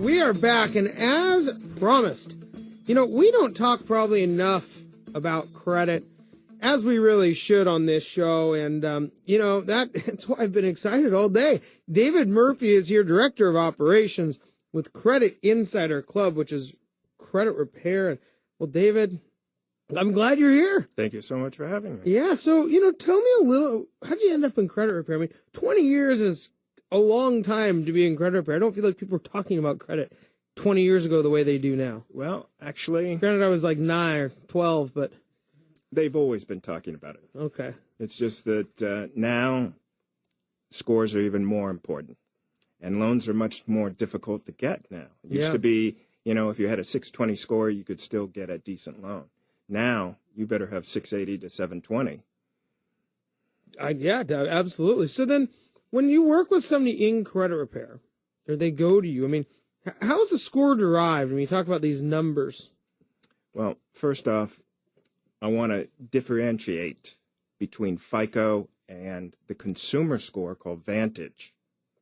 We are back, and as promised, we don't talk probably enough about credit as we really should on this show, and, that's why I've been excited all day. David Murphy is here, Director of Operations with Credit Insider Club, which is credit repair. Well, David, I'm glad you're here. Thank you so much for having me. Yeah, so, tell me a little, how'd you end up in credit repair? I mean, 20 years is a long time to be in credit repair. I don't feel like people were talking about credit 20 years ago the way they do now. Well, actually... Granted, I was like 9 or 12, but... They've always been talking about it. Okay. It's just that now scores are even more important. And loans are much more difficult to get now. It used to be, if you had a 620 score, you could still get a decent loan. Now, you better have 680 to 720. Yeah, absolutely. So then, when you work with somebody in credit repair, or they go to you, I mean, how is a score derived when you talk about these numbers? Well, first off, I want to differentiate between FICO and the consumer score called Vantage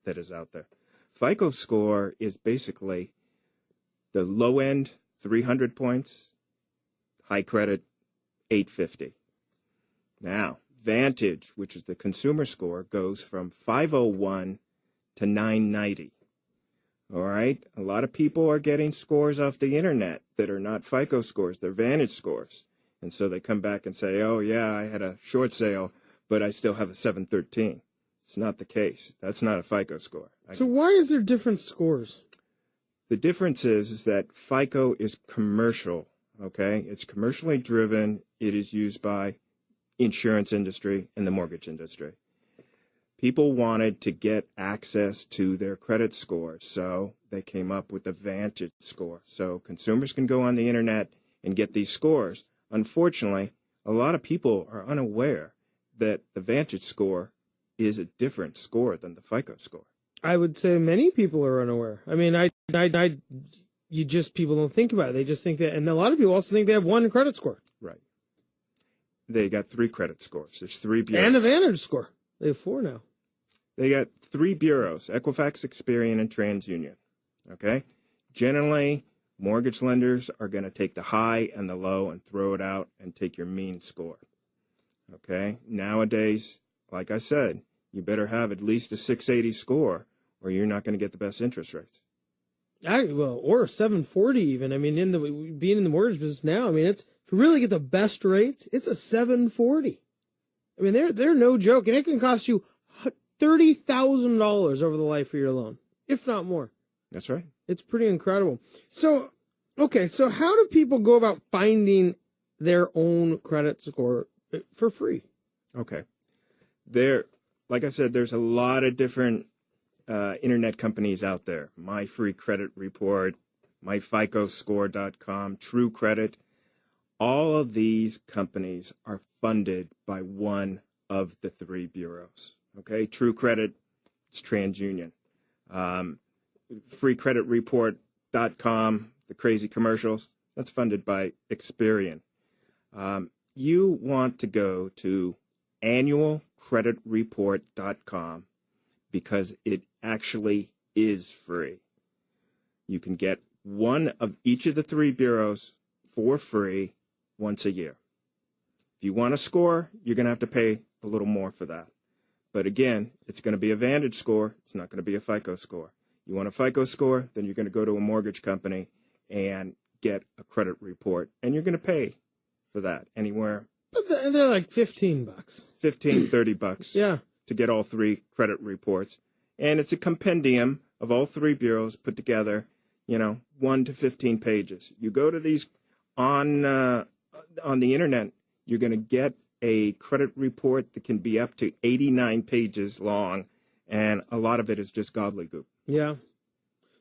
that is out there. FICO score is basically the low end, 300 points, high credit, 850. Now, Vantage, which is the consumer score, goes from 501 to 990. All right? A lot of people are getting scores off the internet that are not FICO scores. They're Vantage scores. And so they come back and say, oh, yeah, I had a short sale, but I still have a 713. It's not the case. That's not a FICO score. So why is there different scores? The difference is that FICO is commercial, okay? It's commercially driven. It is used by insurance industry and the mortgage industry. People wanted to get access to their credit score, so they came up with the Vantage score. So consumers can go on the internet and get these scores. Unfortunately, a lot of people are unaware that the Vantage score is a different score than the FICO score. I would say many people are unaware. I mean, people don't think about it. They just think that, and a lot of people also think they have one credit score. Right. They got 3 credit scores. There's 3 bureaus. And a Vantage score. They have 4 now. They got 3 bureaus, Equifax, Experian, and TransUnion. Okay? Generally, mortgage lenders are going to take the high and the low and throw it out and take your mean score. Okay? Nowadays, like I said, you better have at least a 680 score or you're not going to get the best interest rates. Or 740 even. I mean, being in the mortgage business now, I mean, to really get the best rates, it's a 740. I mean, they're no joke, and it can cost you $30,000 over the life of your loan, if not more. That's right. It's pretty incredible. So, okay, so how do people go about finding their own credit score for free? Okay. Like I said, there's a lot of different internet companies out there. My Free Credit Report, myficoscore.com, True Credit. All of these companies are funded by one of the 3 bureaus. Okay, True Credit, it's TransUnion. FreeCreditReport.com, the crazy commercials, that's funded by Experian. You want to go to annualcreditreport.com because it actually is free. You can get one of each of the 3 bureaus for free once a year. If you want a score, you're going to have to pay a little more for that. But again, it's going to be a Vantage score. It's not going to be a FICO score. You want a FICO score, then you're going to go to a mortgage company and get a credit report. And you're going to pay for that anywhere. But they're like $15. $30 yeah. To get all 3 credit reports. And it's a compendium of all 3 bureaus put together, 1 to 15 pages. You go to these on the internet, you're going to get a credit report that can be up to 89 pages long, and a lot of it is just gobbledygook. Yeah.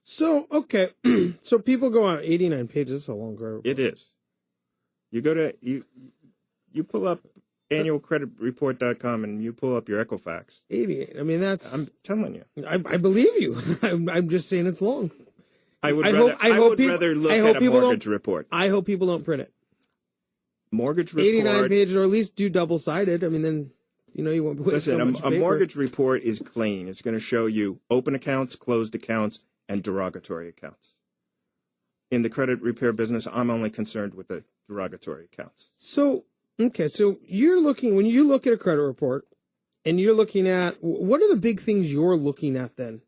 So, okay, so people go on 89 pages, it's a long credit report. It is. You go to, you pull up annualcreditreport.com and you pull up your Equifax. 88, I mean, that's... I'm telling you. I believe you. I'm just saying it's long. I would rather look at a mortgage report. I hope people don't print it. Mortgage report. 89 pages, or at least do double-sided. I mean, then, you won't waste so much paper. A mortgage report is clean. It's going to show you open accounts, closed accounts, and derogatory accounts. In the credit repair business, I'm only concerned with the derogatory accounts. So, okay, so when you look at a credit report and you're looking at, what are the big things you're looking at then?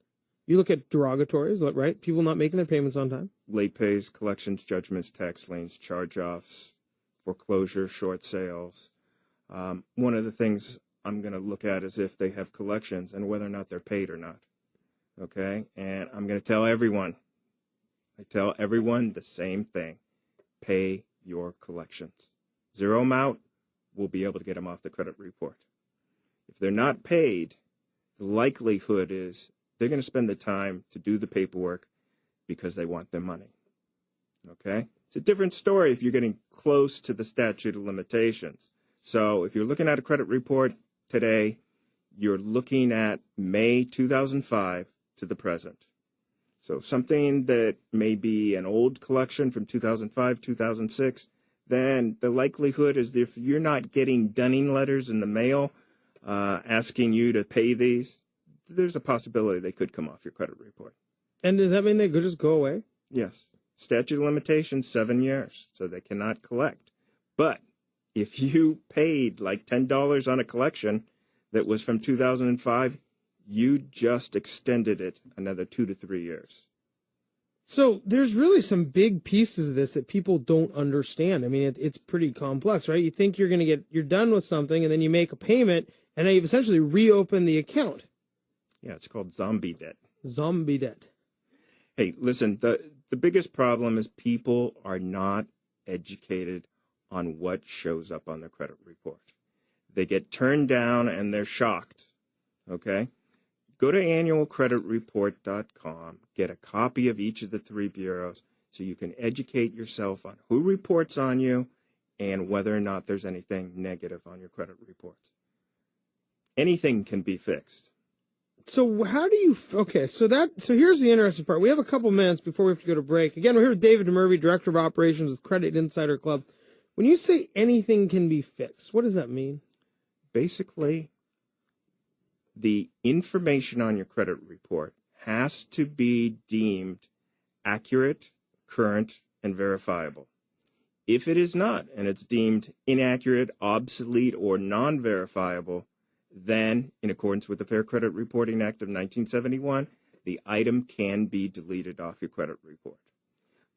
You look at derogatories, right? People not making their payments on time. Late pays, collections, judgments, tax liens, charge-offs, foreclosure, short sales. One of the things I'm going to look at is if they have collections and whether or not they're paid or not. Okay? And I'm going to tell everyone, the same thing. Pay your collections. Zero them out, we'll be able to get them off the credit report. If they're not paid, the likelihood is they're going to spend the time to do the paperwork because they want their money. Okay? It's a different story if you're getting close to the statute of limitations. So if you're looking at a credit report today, you're looking at May 2005 to the present. So something that may be an old collection from 2005, 2006, then the likelihood is that if you're not getting dunning letters in the mail asking you to pay these, there's a possibility they could come off your credit report. And does that mean they could just go away? Yes. Statute of limitations, 7 years, so they cannot collect. But if you paid like $10 on a collection that was from 2005, you just extended it another 2 to 3 years. So there's really some big pieces of this that people don't understand. I mean, it's pretty complex, right? You think you're done with something, and then you make a payment, and then you've essentially reopened the account. Yeah, it's called zombie debt. Zombie debt. Hey, listen, the biggest problem is people are not educated on what shows up on their credit report. They get turned down and they're shocked, okay? Go to annualcreditreport.com, get a copy of each of the 3 bureaus so you can educate yourself on who reports on you and whether or not there's anything negative on your credit reports. Anything can be fixed. So how do you, okay, so here's the interesting part. We have a couple minutes before we have to go to break. Again, we're here with David Murphy, Director of Operations with Credit Insider Club. When you say anything can be fixed, what does that mean? Basically, the information on your credit report has to be deemed accurate, current, and verifiable. If it is not, and it's deemed inaccurate, obsolete, or non-verifiable, then, in accordance with the Fair Credit Reporting Act of 1971, the item can be deleted off your credit report.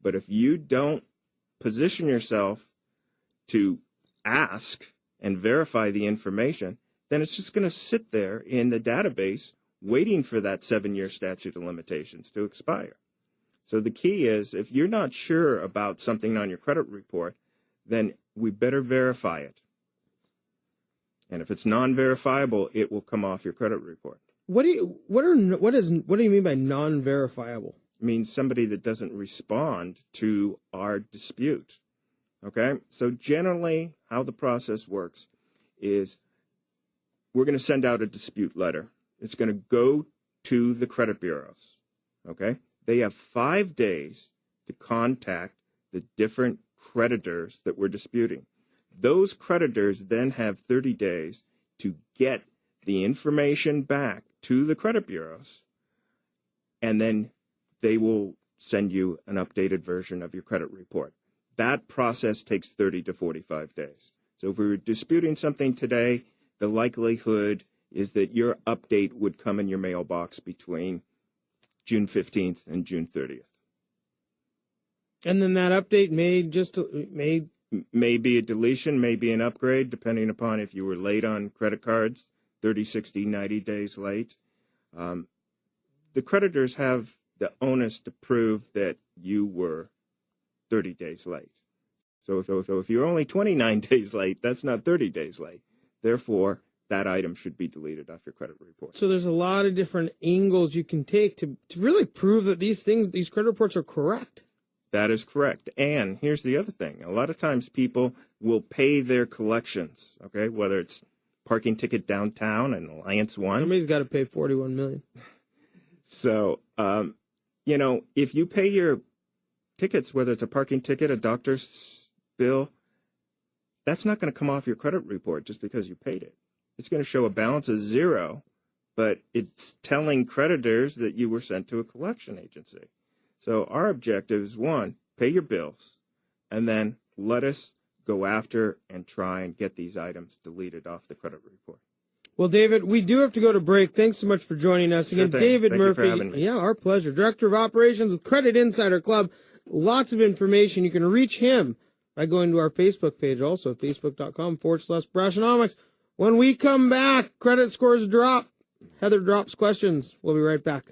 But if you don't position yourself to ask and verify the information, then it's just going to sit there in the database waiting for that 7-year statute of limitations to expire. So the key is, if you're not sure about something on your credit report, then we better verify it. And if it's non-verifiable, it will come off your credit report. What do you mean by non-verifiable? It means somebody that doesn't respond to our dispute. Okay? So generally, how the process works is we're going to send out a dispute letter. It's going to go to the credit bureaus. Okay? They have 5 days to contact the different creditors that we're disputing. Those creditors then have 30 days to get the information back to the credit bureaus, and then they will send you an updated version of your credit report. That process takes 30 to 45 days. So if we were disputing something today, the likelihood is that your update would come in your mailbox between June 15th and June 30th. And then that update may be a deletion, may be an upgrade, depending upon if you were late on credit cards, 30, 60, 90 days late. The creditors have the onus to prove that you were 30 days late. So if you're only 29 days late, that's not 30 days late. Therefore, that item should be deleted off your credit report. So there's a lot of different angles you can take to really prove that these credit reports are correct. That is correct. And here's the other thing. A lot of times people will pay their collections, okay, whether it's parking ticket downtown and Alliance One. Somebody's got to pay $41 million. So, if you pay your tickets, whether it's a parking ticket, a doctor's bill, that's not going to come off your credit report just because you paid it. It's going to show a balance of 0 but it's telling creditors that you were sent to a collection agency. So our objective is, one, pay your bills, and then let us go after and try and get these items deleted off the credit report. Well, David, we do have to go to break. Thanks so much for joining us again. Sure thing. David Thank you Murphy. for having me. Yeah, our pleasure. Director of Operations with Credit Insider Club. Lots of information. You can reach him by going to our Facebook page also, facebook.com/Brashenomics. When we come back, credit scores drop. Heather drops questions. We'll be right back.